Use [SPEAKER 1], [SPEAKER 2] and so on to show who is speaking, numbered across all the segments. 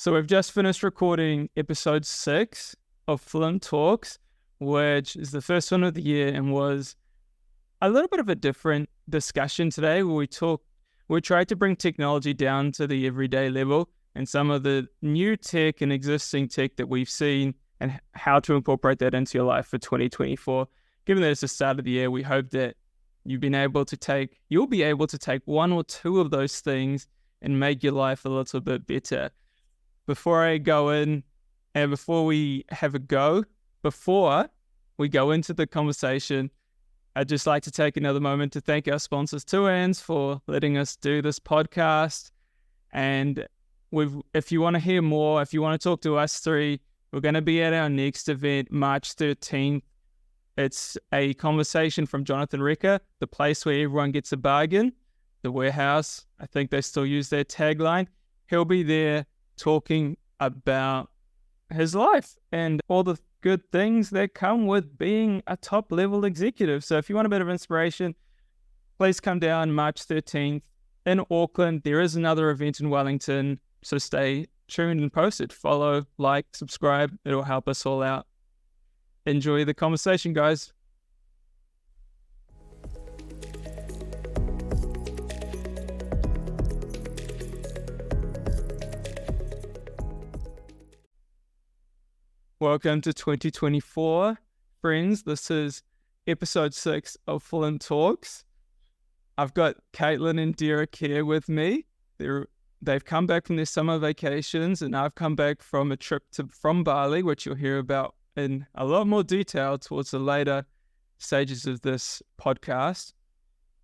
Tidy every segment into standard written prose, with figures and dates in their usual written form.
[SPEAKER 1] So we've just finished recording episode 6 of FLINT Talks, which is the first one of the year and was a little bit of a different discussion today where we tried to bring technology down to the everyday level and some of the new tech and existing tech that we've seen and how to incorporate that into your life for 2024. Given that it's the start of the year, we hope that you'll be able to take one or two of those things and make your life a little bit better. Before I go in and before we go into the conversation, I'd just like to take another moment to thank our sponsors, TUANZ, for letting us do this podcast. And if you want to hear more, if you want to talk to us three, we're going to be at our next event, March 13th. It's a conversation from Jonathan Recker, the place where everyone gets a bargain, the warehouse. I think they still use their tagline. He'll be there talking about his life and all the good things that come with being a top level executive. So if you want a bit of inspiration, please come down March 13th in Auckland. There is another event in Wellington, so stay tuned and posted. Follow, like, subscribe. It'll help us all out. Enjoy the conversation, guys. Welcome to 2024, friends. This is episode 6 of FLINT Talks. I've got Caitlin and Derek here with me. They've come back from their summer vacations, and I've come back from a trip from Bali, which you'll hear about in a lot more detail towards the later stages of this podcast.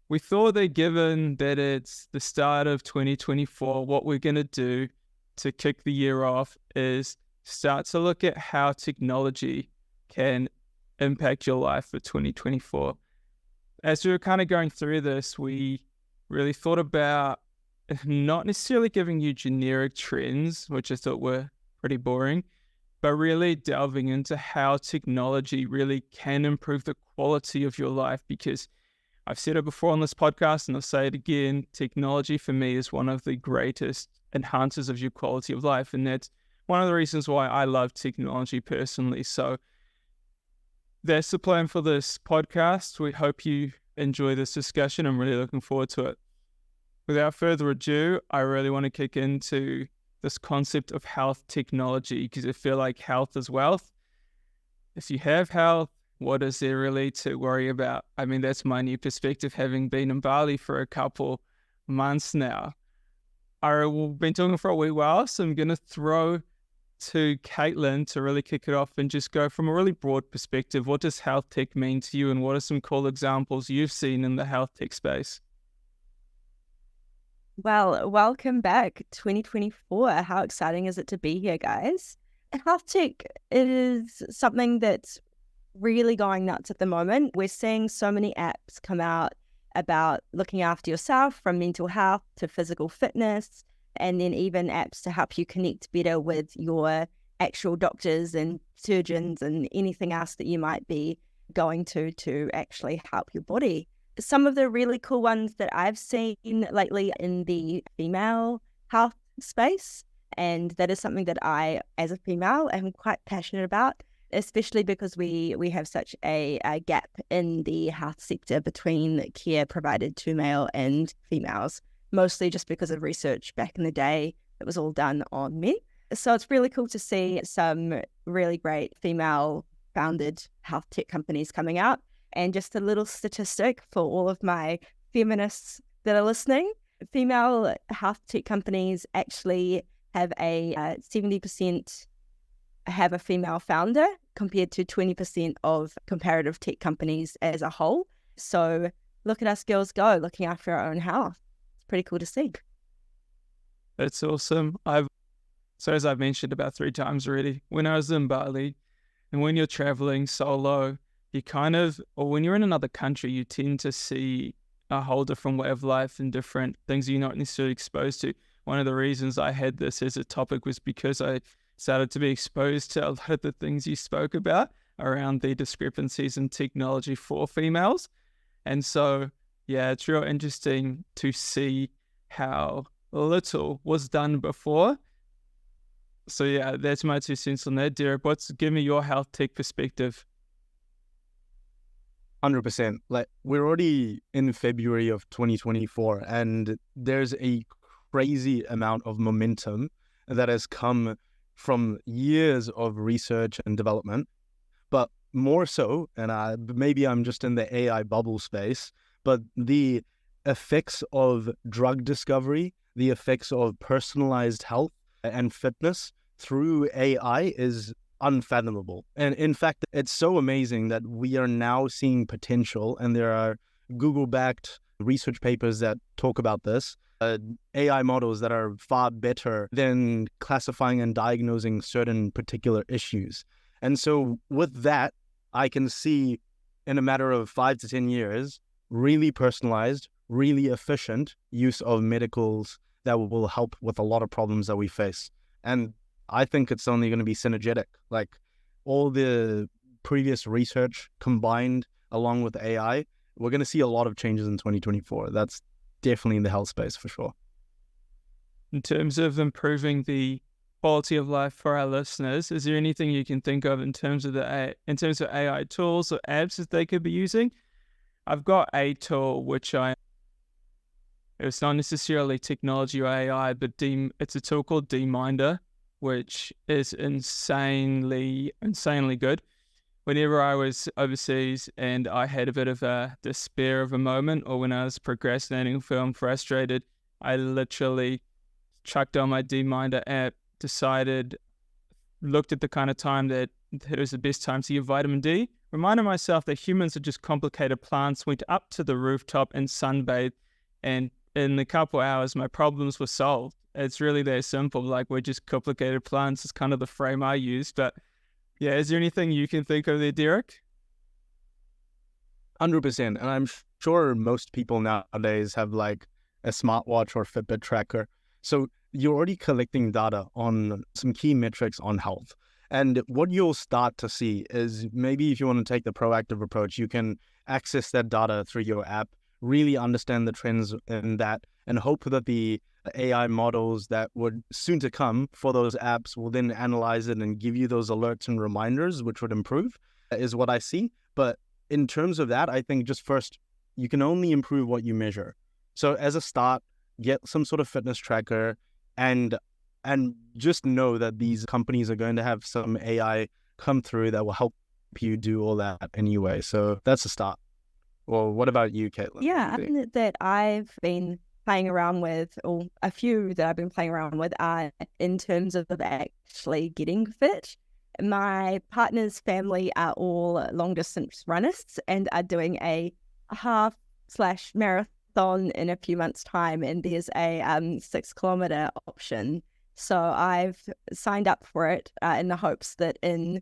[SPEAKER 1] We thought that given that it's the start of 2024, what we're going to do to kick the year off is start to look at how technology can impact your life for 2024. As we were kind of going through this, we really thought about not necessarily giving you generic trends, which I thought were pretty boring, but really delving into how technology really can improve the quality of your life. Because I've said it before on this podcast and I'll say it again, technology for me is one of the greatest enhancers of your quality of life. And that's one of the reasons why I love technology personally. So that's the plan for this podcast. We hope you enjoy this discussion. I'm really looking forward to it. Without further ado, I really want to kick into this concept of health technology, because I feel like health is wealth. If you have health, what is there really to worry about? I mean, that's my new perspective, having been in Bali for a couple months now. I've been talking for a wee while, so I'm going to throw to Caitlin to really kick it off and just go from a really broad perspective. What does health tech mean to you, and what are some cool examples you've seen in the health tech space?
[SPEAKER 2] Well, welcome back, 2024. How exciting is it to be here, guys? Health tech is something that's really going nuts at the moment. We're seeing so many apps come out about looking after yourself, from mental health to physical fitness, and then even apps to help you connect better with your actual doctors and surgeons and anything else that you might be going to actually help your body. Some of the really cool ones that I've seen lately in the female health space, and that is something that I, as a female, am quite passionate about, especially because we have such a gap in the health sector between care provided to male and females, mostly just because of research back in the day that was all done on men. So it's really cool to see some really great female-founded health tech companies coming out. And just a little statistic for all of my feminists that are listening, female health tech companies actually have a 70% have a female founder compared to 20% of comparative tech companies as a whole. So look at us girls go, looking after our own health. It's pretty cool to see.
[SPEAKER 1] That's awesome. So as I've mentioned about 3 times already, when I was in Bali, and when you're traveling solo, or when you're in another country, you tend to see a whole different way of life and different things you're not necessarily exposed to. One of the reasons I had this as a topic was because I started to be exposed to a lot of the things you spoke about around the discrepancies in technology for females. And so, yeah, it's real interesting to see how little was done before So yeah, that's my 2 cents on that. Derek, give me your health tech perspective.
[SPEAKER 3] 100%. Like, we're already in February of 2024, and there's a crazy amount of momentum that has come from years of research and development. But more so, and maybe I'm just in the AI bubble space, but the effects of drug discovery, the effects of personalized health and fitness through AI is unfathomable. And in fact, it's so amazing that we are now seeing potential, and there are Google-backed research papers that talk about this, AI models that are far better than classifying and diagnosing certain particular issues. And so with that, I can see in a matter of 5 to 10 years, really personalized, really efficient use of medicals that will help with a lot of problems that we face. And I think it's only going to be synergetic. Like, all the previous research combined along with AI, we're going to see a lot of changes in 2024. That's definitely in the health space for sure.
[SPEAKER 1] In terms of improving the quality of life for our listeners, is there anything you can think of in terms of AI tools or apps that they could be using? I've got a tool it's not necessarily technology or AI, but it's a tool called DMinder, which is insanely good. Whenever I was overseas and I had a bit of a despair of a moment, or when I was procrastinating or feeling frustrated, I literally chucked on my DMinder app, looked at the kind of time that it was the best time to get vitamin D, reminded myself that humans are just complicated plants, went up to the rooftop and sunbathed, and in a couple hours, my problems were solved. It's really that simple. Like, we're just complicated plants is kind of the frame I use. But yeah, is there anything you can think of there, Derek?
[SPEAKER 3] 100%. And I'm sure most people nowadays have like a smartwatch or Fitbit tracker. So you're already collecting data on some key metrics on health. And what you'll start to see is, maybe if you want to take the proactive approach, you can access that data through your app, really understand the trends in that, and hope that the AI models that would soon to come for those apps will then analyze it and give you those alerts and reminders, which would improve, is what I see. But in terms of that, I think just first, you can only improve what you measure. So as a start, get some sort of fitness tracker, and just know that these companies are going to have some AI come through that will help you do all that anyway. So that's a start. Well, what about you, Caitlin?
[SPEAKER 2] Yeah, I think that I've been playing around with, or a few that I've been playing around with, are in terms of actually getting fit. My partner's family are all long distance runners and are doing a half/marathon in a few months' time, and there's a 6-kilometer option. So I've signed up for it in the hopes that in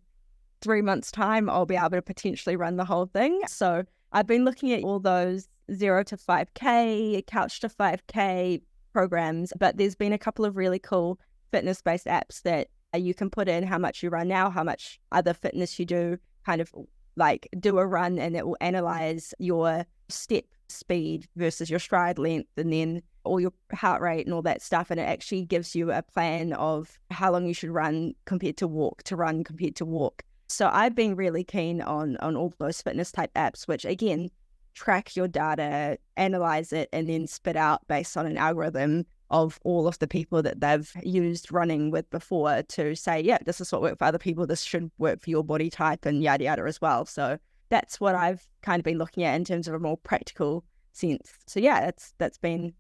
[SPEAKER 2] 3 months' time I'll be able to potentially run the whole thing. So I've been looking at all those 0 to 5K, couch to 5K programs, but there's been a couple of really cool fitness-based apps that you can put in how much you run now, how much other fitness you do, kind of like do a run, and it will analyze your step speed versus your stride length, and then all your heart rate and all that stuff. And it actually gives you a plan of how long you should run compared to walk, to run compared to walk. So I've been really keen on all those fitness type apps, which again, track your data, analyze it, and then spit out based on an algorithm of all of the people that they've used running with before to say, yeah, this is what worked for other people, this should work for your body type, and yada yada as well. So that's what I've kind of been looking at in terms of a more practical sense. So yeah, that's been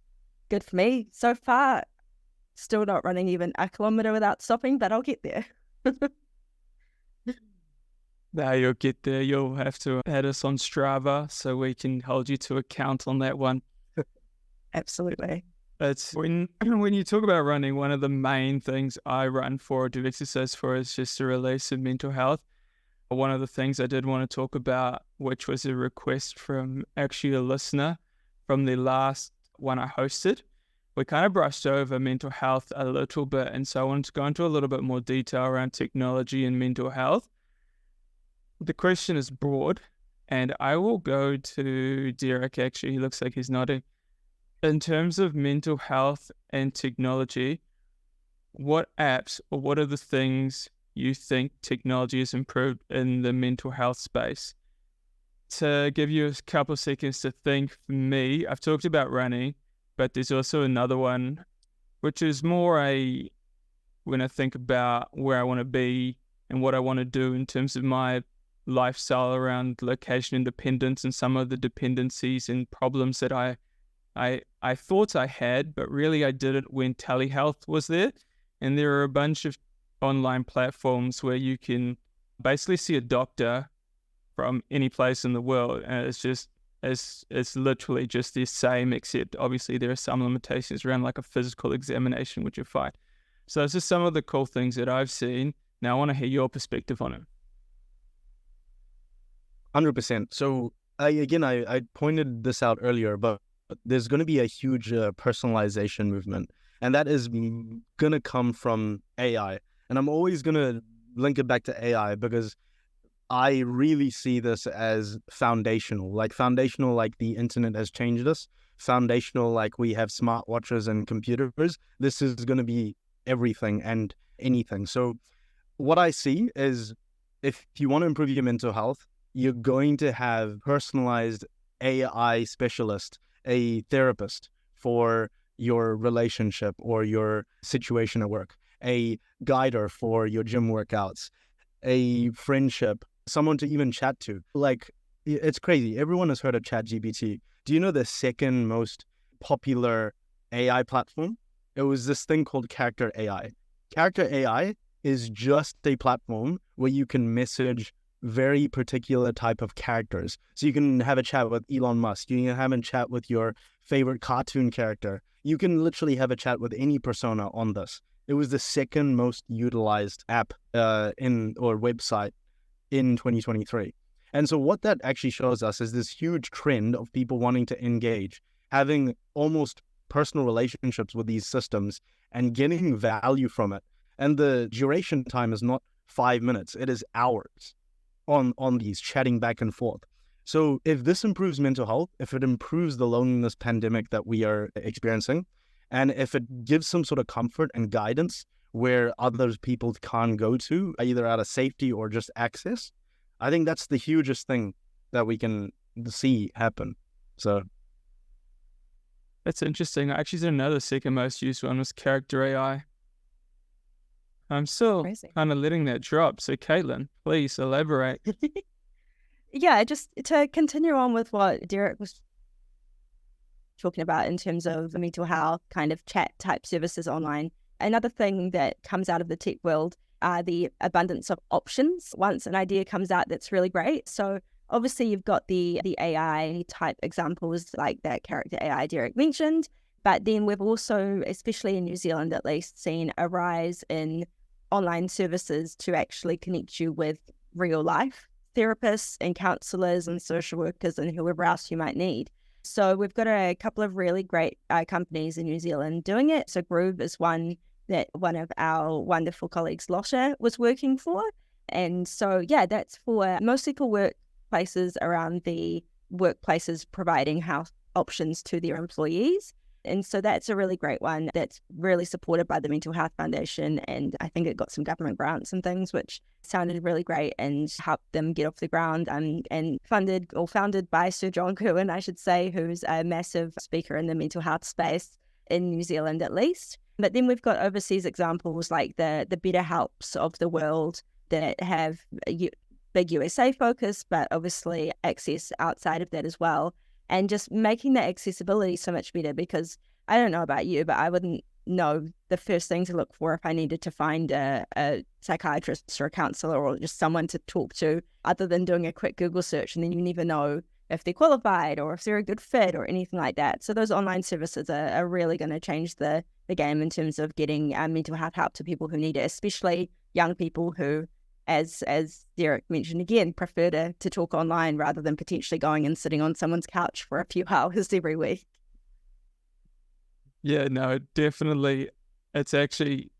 [SPEAKER 2] good for me so far. Still not running even a kilometer without stopping, but I'll get there.
[SPEAKER 1] Now you'll get there. You'll have to add us on Strava so we can hold you to account on that one.
[SPEAKER 2] Absolutely.
[SPEAKER 1] It's when you talk about running, one of the main things I run for, do exercise for, is just a release of mental health. One of the things I did want to talk about, which was a request from actually a listener from the last one I hosted. We kind of brushed over mental health a little bit, and so I wanted to go into a little bit more detail around technology and mental health. The question is broad, and I will go to Derek. Actually, he looks like he's nodding. In terms of mental health and technology, what apps or what are the things you think technology has improved in the mental health space? To give you a couple of seconds to think, for me, I've talked about running, but there's also another one, which is more when I think about where I want to be and what I want to do in terms of my lifestyle around location independence and some of the dependencies and problems that I thought I had, but really I didn't when telehealth was there. And there are a bunch of online platforms where you can basically see a doctor from any place in the world, and it's literally just the same, except obviously there are some limitations around like a physical examination, which are fine. So it's just some of the cool things that I've seen. Now I want to hear your perspective on it.
[SPEAKER 3] 100%. So I pointed this out earlier, but there's going to be a huge personalization movement, and that is going to come from AI. And I'm always going to link it back to AI because I really see this as foundational, like the internet has changed us, foundational, like we have smartwatches and computers. This is going to be everything and anything. So what I see is if you want to improve your mental health, you're going to have personalized AI specialist, a therapist for your relationship or your situation at work, a guider for your gym workouts, a friendship, someone to even chat to. Like, it's crazy. Everyone has heard of ChatGPT. Do you know the second most popular AI platform? It was this thing called Character AI. Character AI is just a platform where you can message very particular type of characters. So you can have a chat with Elon Musk. You can have a chat with your favorite cartoon character. You can literally have a chat with any persona on this. It was the second most utilized app or website in 2023. And so what that actually shows us is this huge trend of people wanting to engage, having almost personal relationships with these systems and getting value from it. And the duration time is not 5 minutes, it is hours on these, chatting back and forth. So if this improves mental health, if it improves the loneliness pandemic that we are experiencing, and if it gives some sort of comfort and guidance where other people can't go to, either out of safety or just access, I think that's the hugest thing that we can see happen. So
[SPEAKER 1] that's interesting. I actually said another second most used one was Character AI. I'm still kind of letting that drop. So Caitlin, please elaborate.
[SPEAKER 2] Yeah, just to continue on with what Derek was talking about in terms of mental health kind of chat type services online. Another thing that comes out of the tech world are the abundance of options. Once an idea comes out, that's really great. So obviously you've got the AI type examples like that Character AI Derek mentioned, but then we've also, especially in New Zealand at least, seen a rise in online services to actually connect you with real life therapists and counselors and social workers and whoever else you might need. So we've got a couple of really great companies in New Zealand doing it. So Groove is one that one of our wonderful colleagues, Lotta, was working for. And so, yeah, that's mostly for workplaces around the workplaces providing health options to their employees. And so that's a really great one that's really supported by the Mental Health Foundation. And I think it got some government grants and things, which sounded really great and helped them get off the ground and founded by Sir John Kirwan, I should say, who's a massive speaker in the mental health space in New Zealand at least. But then we've got overseas examples like the BetterHelps of the world that have a big USA focus, but obviously access outside of that as well. And just making that accessibility so much better, because I don't know about you, but I wouldn't know the first thing to look for if I needed to find a psychiatrist or a counselor or just someone to talk to, other than doing a quick Google search, and then you never know if they're qualified or if they're a good fit or anything like that. So those online services are really going to change the game in terms of getting mental health help to people who need it, especially young people who, as Derek mentioned again, prefer to talk online rather than potentially going and sitting on someone's couch for a few hours every week.
[SPEAKER 1] Yeah, no, definitely. It's actually,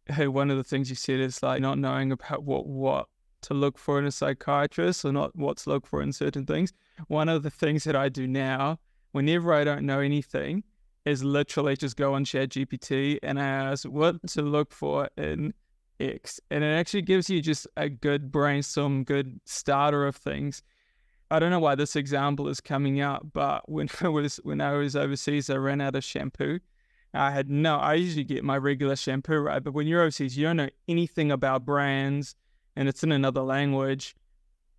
[SPEAKER 1] hey, one of the things you said is like not knowing about what to look for in a psychiatrist or not what to look for in certain things. One of the things that I do now, whenever I don't know anything, is literally just go on ChatGPT and ask what to look for in X. And it actually gives you just a good brainstorm, good starter of things. I don't know why this example is coming out, but when I was overseas, I ran out of shampoo. I usually get my regular shampoo, right? But when you're overseas, you don't know anything about brands and it's in another language.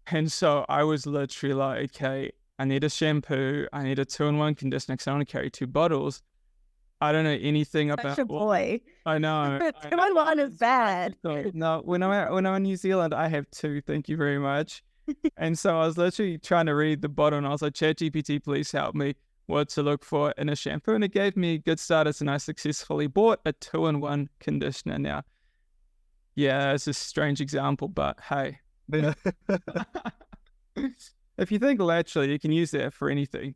[SPEAKER 1] And so I was literally like, okay, I need a shampoo. I need a 2-in-1 conditioner because I want to carry 2 bottles. I don't know anything
[SPEAKER 2] Such
[SPEAKER 1] about.
[SPEAKER 2] a boy.
[SPEAKER 1] I know.
[SPEAKER 2] 2-in-1 is bad.
[SPEAKER 1] No, when I'm in New Zealand, I have 2. Thank you very much. And so I was literally trying to read the bottle, and I was like, ChatGPT, please help me what to look for in a shampoo. And it gave me good starters, and I successfully bought a 2-in-1 conditioner. Now, yeah, it's a strange example, but hey.
[SPEAKER 3] Yeah.
[SPEAKER 1] If you think laterally, you can use that for anything.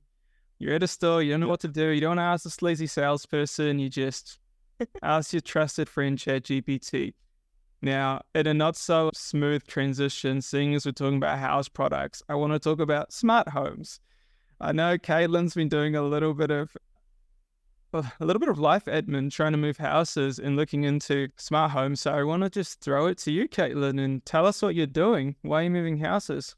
[SPEAKER 1] You're at a store, you don't know what to do, you don't want to ask a sleazy salesperson, you just ask your trusted friend ChatGPT. Now, in a not so smooth transition, seeing as we're talking about house products, I want to talk about smart homes. I know Caitlin's been doing a little bit of life admin, trying to move houses and looking into smart homes. So I want to just throw it to you, Caitlin, and tell us what you're doing. Why are you moving houses?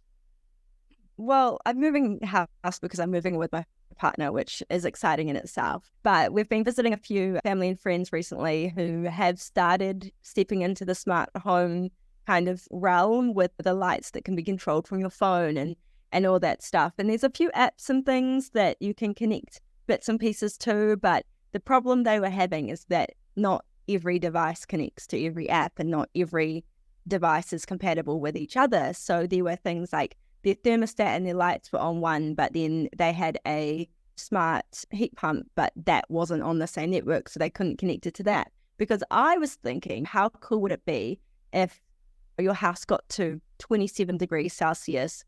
[SPEAKER 2] Well, I'm moving house because I'm moving with my partner, which is exciting in itself. But we've been visiting a few family and friends recently who have started stepping into the smart home kind of realm with the lights that can be controlled from your phone and all that stuff. And there's a few apps and things that you can connect bits and pieces to, but the problem they were having is that not every device connects to every app and not every device is compatible with each other. So there were things like their thermostat and their lights were on one, but then they had a smart heat pump, but that wasn't on the same network, so they couldn't connect it to that. Because I was thinking, how cool would it be if your house got to 27 degrees Celsius,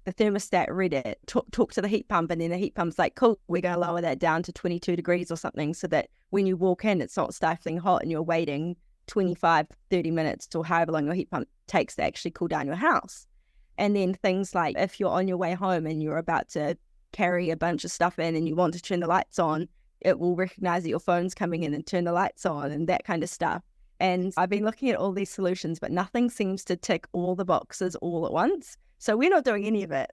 [SPEAKER 2] the thermostat read it, talk to the heat pump, and then the heat pump's like, cool, we're going to lower that down to 22 degrees or something, so that when you walk in, it's not stifling hot and you're waiting 25, 30 minutes or however long your heat pump takes to actually cool down your house. And then things like if you're on your way home and you're about to carry a bunch of stuff in and you want to turn the lights on, it will recognize that your phone's coming in and turn the lights on and that kind of stuff. And I've been looking at all these solutions, but nothing seems to tick all the boxes all at once. So we're not doing any of it.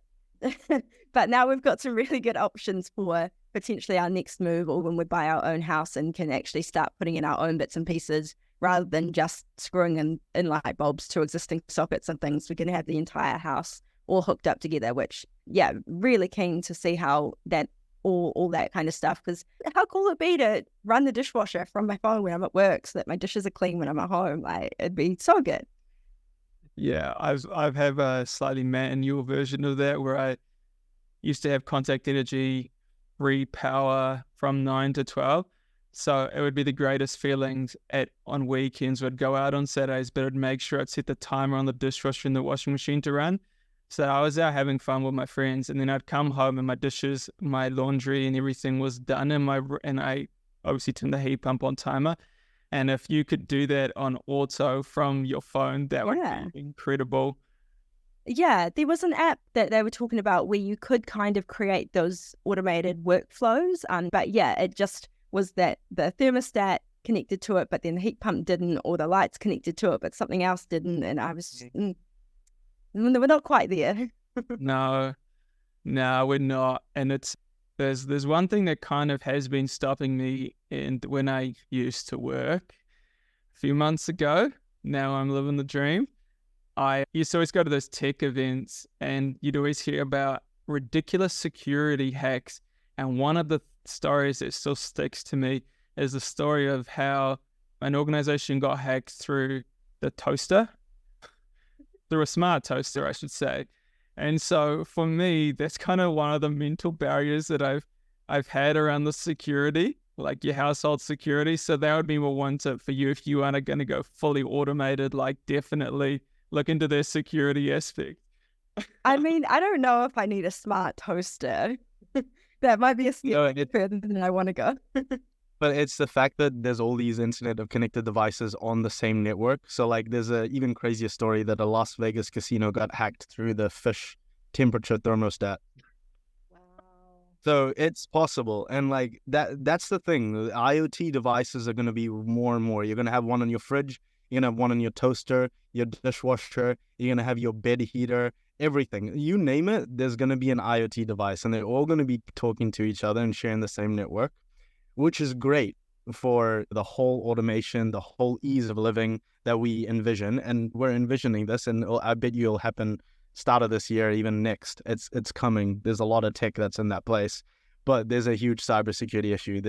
[SPEAKER 2] But now we've got some really good options for potentially our next move or when we buy our own house and can actually start putting in our own bits and pieces rather than just screwing in light bulbs to existing sockets and things. We can have the entire house all hooked up together, which, yeah, really keen to see how that, all that kind of stuff. Because how cool would it be to run the dishwasher from my phone when I'm at work so that my dishes are clean when I'm at home? Like, it'd be so good.
[SPEAKER 1] Yeah, I've have a slightly manual version of that where I used to have contact energy, free power from 9 to 12. So it would be the greatest feelings on weekends. I'd go out on Saturdays, but I'd make sure I'd set the timer on the dishwasher and the washing machine to run. So I was out having fun with my friends, and then I'd come home and my dishes, my laundry and everything was done, and I obviously turned the heat pump on timer. And if you could do that on auto from your phone, that would be incredible.
[SPEAKER 2] Yeah, there was an app that they were talking about where you could kind of create those automated workflows. But yeah, it just was that the thermostat connected to it, but then the heat pump didn't, or the lights connected to it, but something else didn't. And I was, we're not quite there.
[SPEAKER 1] No, we're not. And there's one thing that kind of has been stopping me. And when I used to work a few months ago, now I'm living the dream. I used to always go to those tech events and you'd always hear about ridiculous security hacks. And one of the stories that still sticks to me is the story of how an organization got hacked through the toaster, through a smart toaster, I should say. And so for me, that's kind of one of the mental barriers that I've had around the security, like your household security. So that would be one tip for you if you aren't going to go fully automated, like definitely look into their security aspect.
[SPEAKER 2] I mean, I don't know if I need a smart toaster. That might be a step further than I want to go.
[SPEAKER 3] But it's the fact that there's all these Internet of Connected devices on the same network. So like there's a even crazier story that a Las Vegas casino got hacked through the fish temperature thermostat.
[SPEAKER 2] Wow.
[SPEAKER 3] So it's possible. And like that's the thing. The IoT devices are going to be more and more. You're going to have one on your fridge. You're going to have one on your toaster, your dishwasher. You're going to have your bed heater, everything. You name it, there's going to be an IoT device. And they're all going to be talking to each other and sharing the same network, which is great for the whole automation, the whole ease of living that we envision. And we're envisioning this, and I bet you it'll happen start of this year, even next. It's coming. There's a lot of tech that's in that place, but there's a huge cybersecurity issue.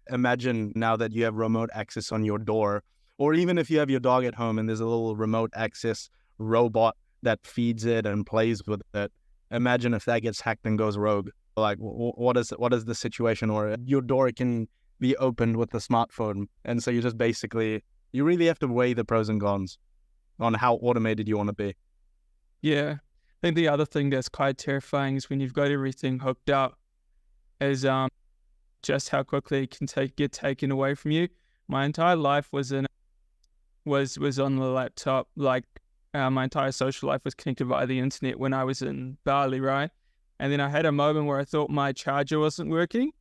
[SPEAKER 3] Imagine now that you have remote access on your door, or even if you have your dog at home and there's a little remote access robot that feeds it and plays with it. Imagine if that gets hacked and goes rogue. Like, what is the situation? Or your door can be opened with a smartphone, and so you really have to weigh the pros and cons on how automated you want to be.
[SPEAKER 1] Yeah. I think the other thing that's quite terrifying is when you've got everything hooked up is just how quickly it can get taken away from you. My entire life was on the laptop. Like my entire social life was connected via the internet when I was in Bali, right? And then I had a moment where I thought my charger wasn't working,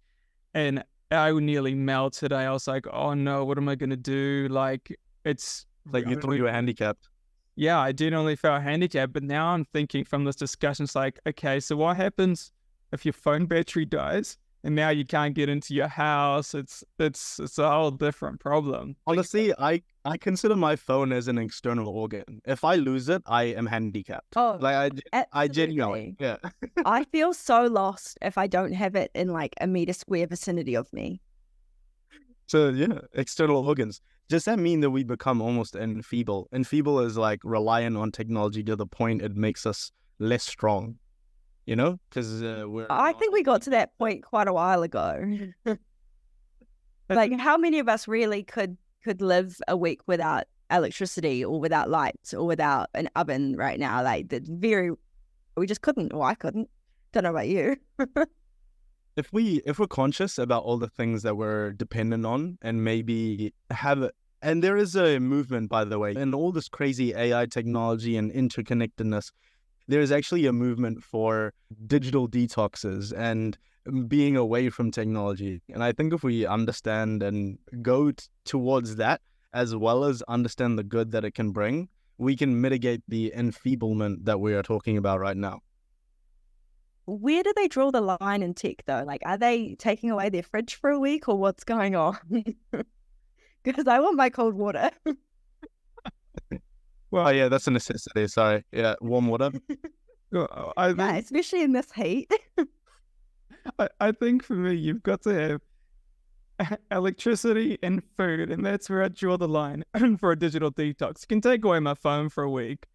[SPEAKER 1] and I nearly melted. I was like, oh no, what am I going to do? Like, it's
[SPEAKER 3] like you thought you were handicapped.
[SPEAKER 1] Yeah, I genuinely felt handicapped, but now I'm thinking from this discussion, it's like, okay, so what happens if your phone battery dies and now you can't get into your house? It's a whole different problem.
[SPEAKER 3] Honestly, I consider my phone as an external organ. If I lose it, I am handicapped.
[SPEAKER 2] Oh,
[SPEAKER 3] like I
[SPEAKER 2] absolutely.
[SPEAKER 3] genuinely, yeah.
[SPEAKER 2] I feel so lost if I don't have it in like a meter square vicinity of me.
[SPEAKER 3] So yeah, external organs. Does that mean that we become almost enfeeble? Enfeeble is like reliant on technology to the point it makes us less strong, you know? Because
[SPEAKER 2] I think we got to that point quite a while ago. Like, how many of us really could live a week without electricity or without lights or without an oven right now? Like, we just couldn't. Or I couldn't. Don't know about you.
[SPEAKER 3] If we're conscious about all the things that we're dependent on, and maybe and there is a movement, by the way, and all this crazy AI technology and interconnectedness, there is actually a movement for digital detoxes and being away from technology. And I think if we understand and go towards that, as well as understand the good that it can bring, we can mitigate the enfeeblement that we are talking about right now.
[SPEAKER 2] Where do they draw the line in tech, though? Like, are they taking away their fridge for a week, or what's going on? Because I want my cold water.
[SPEAKER 3] Well, yeah, that's a necessity. Sorry. Yeah, warm water.
[SPEAKER 2] Yeah, especially in this heat.
[SPEAKER 1] I think for me, you've got to have electricity and food, and that's where I draw the line for a digital detox. You can take away my phone for a week,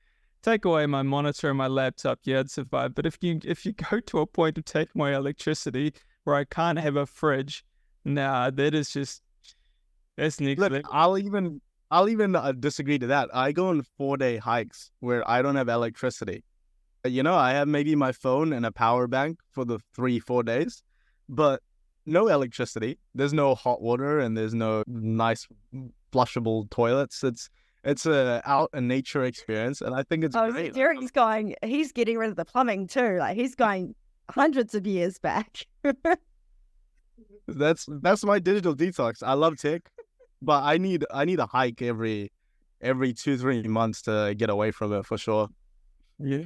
[SPEAKER 1] take away my monitor and my laptop, yeah, I'd survive. But if you go to a point of taking away electricity where I can't have a fridge, nah, that's next level.
[SPEAKER 3] Look, I'll even disagree to that. I go on 4-day hikes where I don't have electricity. You know, I have maybe my phone and a power bank for the 3-4 days, but no electricity. There's no hot water and there's no nice flushable toilets. It's a nature experience, and I think it's great.
[SPEAKER 2] Derek's he's getting rid of the plumbing too. Like, he's going hundreds of years back.
[SPEAKER 3] That's my digital detox. I love tech, but I need a hike every 2-3 months to get away from it for sure.
[SPEAKER 1] Yeah.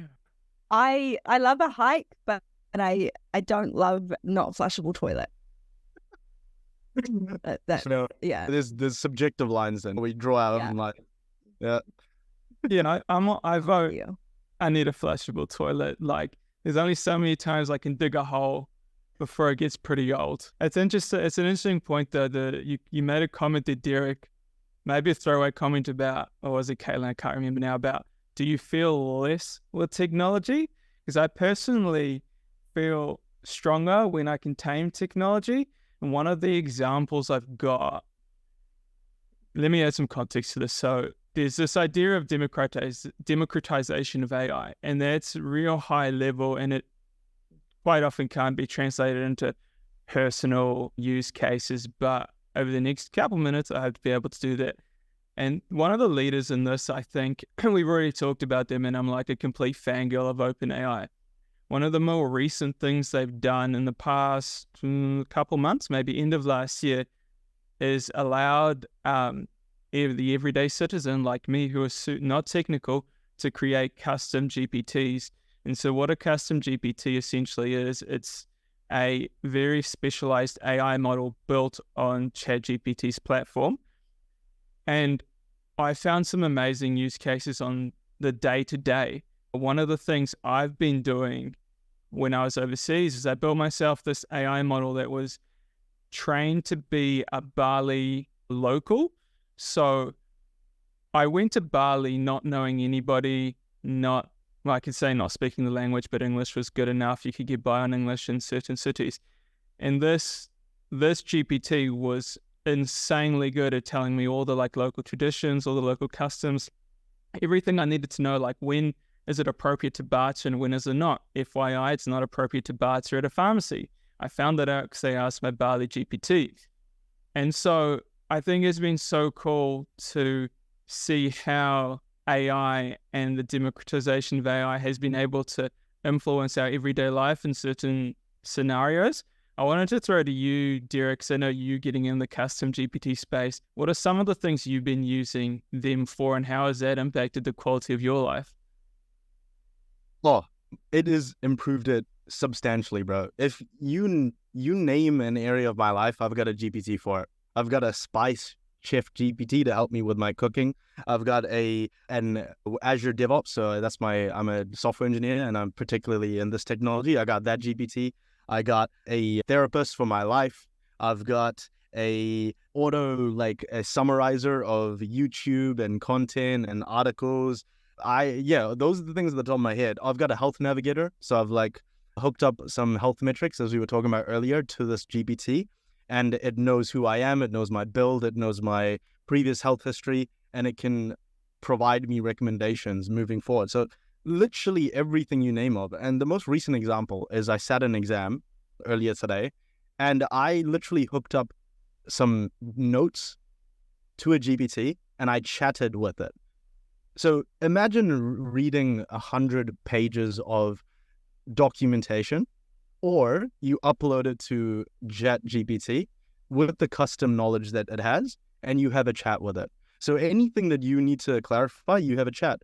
[SPEAKER 2] I love a hike, but I don't love not flushable toilet. Yeah.
[SPEAKER 3] There's subjective lines then. We draw our own line. Yeah.
[SPEAKER 1] Yeah, I vote. I need a flushable toilet. Like, there's only so many times I can dig a hole before it gets pretty old. It's interesting. It's an interesting point though. You made a comment there, Derek, maybe a throwaway comment about, or was it Caitlin? I can't remember now. About, do you feel less with technology? Because I personally feel stronger when I can tame technology. And one of the examples I've got, let me add some context to this. So there's this idea of democratization of AI, and that's real high level, and it quite often can't be translated into personal use cases. But over the next couple minutes, I hope to be able to do that. And one of the leaders in this, I think, we've already talked about them, and I'm like a complete fangirl of OpenAI. one of the more recent things they've done in the past couple months, maybe end of last year, is allowed the everyday citizen like me who is not technical to create custom GPTs. And so what a custom GPT essentially is, it's a very specialized AI model built on ChatGPT's platform. And I found some amazing use cases on the day-to-day. One of the things I've been doing when I was overseas is I built myself this AI model that was trained to be a Bali local. So I went to Bali not knowing anybody, I could say not speaking the language, but English was good enough. You could get by on English in certain cities. And this GPT was insanely good at telling me all the local traditions, all the local customs, everything I needed to know, like when is it appropriate to barter and when is it not? FYI, it's not appropriate to barter at a pharmacy. I found that out because I asked my Bali GPT. And so I think it's been so cool to see how AI and the democratization of AI has been able to influence our everyday life in certain scenarios. I wanted to throw to you, Derek, because I know you getting in the custom GPT space. What are some of the things you've been using them for, and how has that impacted the quality of your life?
[SPEAKER 3] Oh, it has improved it substantially, bro. If you name an area of my life, I've got a GPT for it. I've got a spice chef GPT to help me with my cooking. I've got an Azure DevOps, so I'm a software engineer and I'm particularly in this technology. I got that GPT. I got a therapist for my life. I've got a summarizer of YouTube and content and articles. Those are the things at the top of my head. I've got a health navigator, so I've hooked up some health metrics, as we were talking about earlier, to this GPT. And it knows who I am, it knows my build, it knows my previous health history, and it can provide me recommendations moving forward. So literally everything you name of. And the most recent example is I sat an exam earlier today, and I literally hooked up some notes to a GPT, and I chatted with it. So imagine reading 100 pages of documentation, or you upload it to ChatGPT with the custom knowledge that it has, and you have a chat with it. So anything that you need to clarify, you have a chat.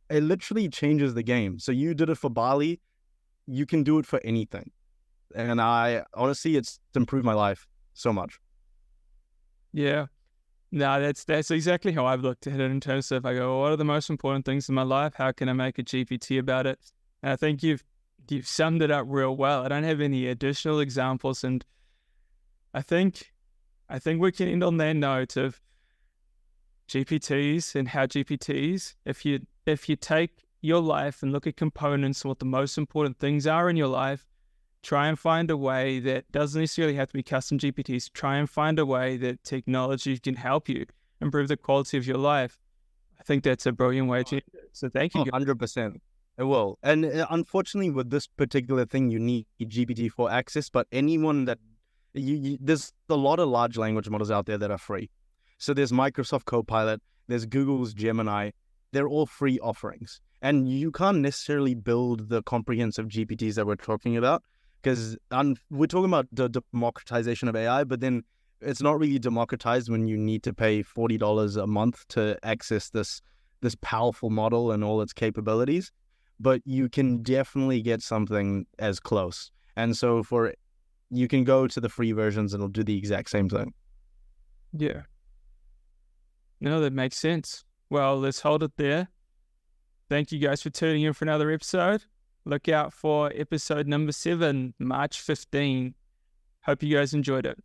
[SPEAKER 3] It literally changes the game. So you did it for Bali, you can do it for anything. And honestly, it's improved my life so much.
[SPEAKER 1] Yeah. No, that's exactly how I've looked at it in terms of, I go, what are the most important things in my life? How can I make a GPT about it? And I think you've summed it up real well. I don't have any additional examples, and I think we can end on that note of GPTs and how GPTs, if you take your life and look at components and what the most important things are in your life, try and find a way that doesn't necessarily have to be custom GPTs. Try and find a way that technology can help you improve the quality of your life. I think that's a brilliant way to. So thank you.
[SPEAKER 3] 100%. It will. And unfortunately, with this particular thing, you need GPT for access. But anyone that there's a lot of large language models out there that are free. So there's Microsoft Copilot, there's Google's Gemini. They're all free offerings. And you can't necessarily build the comprehensive GPTs that we're talking about, because we're talking about the democratization of AI, but then it's not really democratized when you need to pay $40 a month to access this powerful model and all its capabilities. But you can definitely get something as close. And so you can go to the free versions and it'll do the exact same thing.
[SPEAKER 1] Yeah. No, that makes sense. Well, let's hold it there. Thank you guys for tuning in for another episode. Look out for episode number 7, March 15. Hope you guys enjoyed it.